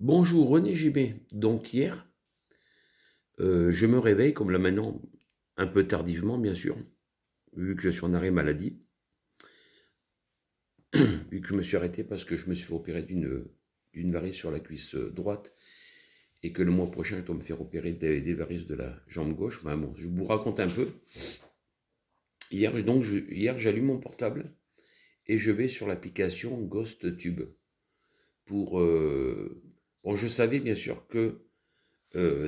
Bonjour René Gibet. Donc hier, je me réveille comme là maintenant, un peu tardivement bien sûr, vu que je suis en arrêt maladie, vu que je me suis arrêté parce que je me suis fait opérer d'une varice sur la cuisse droite et que le mois prochain je dois me faire opérer des varices de la jambe gauche. Enfin bon, je vous raconte un peu. Hier j'allume mon portable et je vais sur l'application GhostTube pour... bon, je savais bien sûr que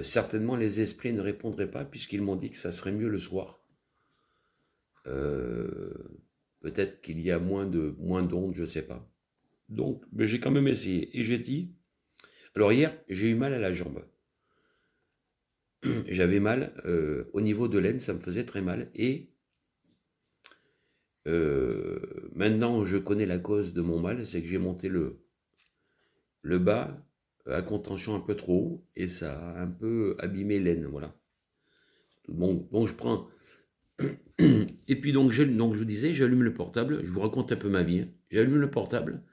certainement les esprits ne répondraient pas puisqu'ils m'ont dit que ça serait mieux le soir. Euh, Peut-être qu'il y a moins d'ondes, je ne sais pas. Donc, mais j'ai quand même essayé. Et j'ai dit, alors hier, j'ai eu mal à la jambe. J'avais mal au niveau de l'aine, ça me faisait très mal. Et maintenant, je connais la cause de mon mal, c'est que j'ai monté le bas à contention un peu trop haut et ça a un peu abîmé l'aine, voilà. Bon, donc je prends. Et puis donc je vous disais, j'allume le portable, je vous raconte un peu ma vie. Hein. J'allume le portable,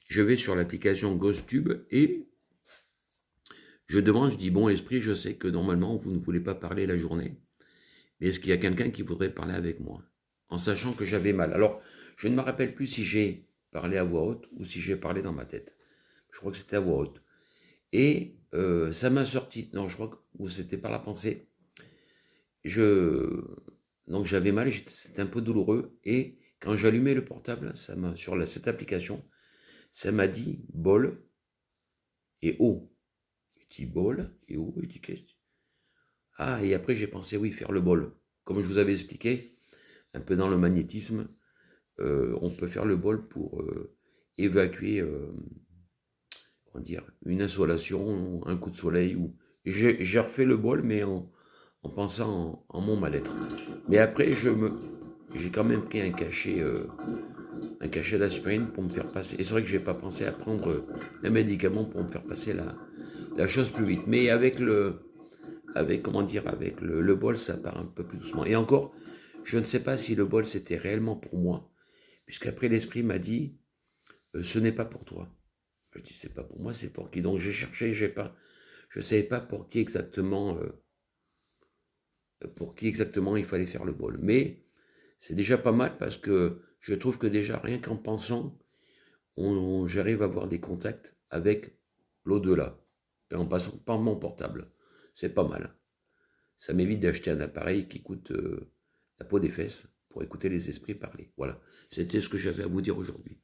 je vais sur l'application GhostTube et je demande, je dis, bon esprit, je sais que normalement vous ne voulez pas parler la journée, mais est-ce qu'il y a quelqu'un qui voudrait parler avec moi? En sachant que j'avais mal. Alors, je ne me rappelle plus si j'ai parlé à voix haute ou si j'ai parlé dans ma tête. Je crois que c'était à voix haute. Et ça m'a sorti, non, je crois que c'était par la pensée. Donc j'avais mal, c'était un peu douloureux. Et quand j'allumais le portable, cette application, ça m'a dit bol et eau. Je dis bol et eau, je dis qu'est-ce que... Ah, et après j'ai pensé, oui, faire le bol. Comme je vous avais expliqué, un peu dans le magnétisme, on peut faire le bol pour évacuer, comment dire, une insolation, un coup de soleil. J'ai refait le bol, mais en pensant en mon mal-être. Mais après, j'ai quand même pris un cachet d'aspirine pour me faire passer. Et c'est vrai que je n'ai pas pensé à prendre un médicament pour me faire passer la chose plus vite. Mais comment dire, avec le bol, ça part un peu plus doucement. Et encore, je ne sais pas si le bol c'était réellement pour moi, puisqu'après l'esprit m'a dit, ce n'est pas pour toi. Je dis, c'est pas pour moi, c'est pour qui? Donc j'ai cherché, je ne savais pas pour qui exactement il fallait faire le bol. Mais c'est déjà pas mal parce que je trouve que déjà rien qu'en pensant, j'arrive à avoir des contacts avec l'au-delà et en passant par mon portable. C'est pas mal. Ça m'évite d'acheter un appareil qui coûte la peau des fesses pour écouter les esprits parler. Voilà, c'était ce que j'avais à vous dire aujourd'hui.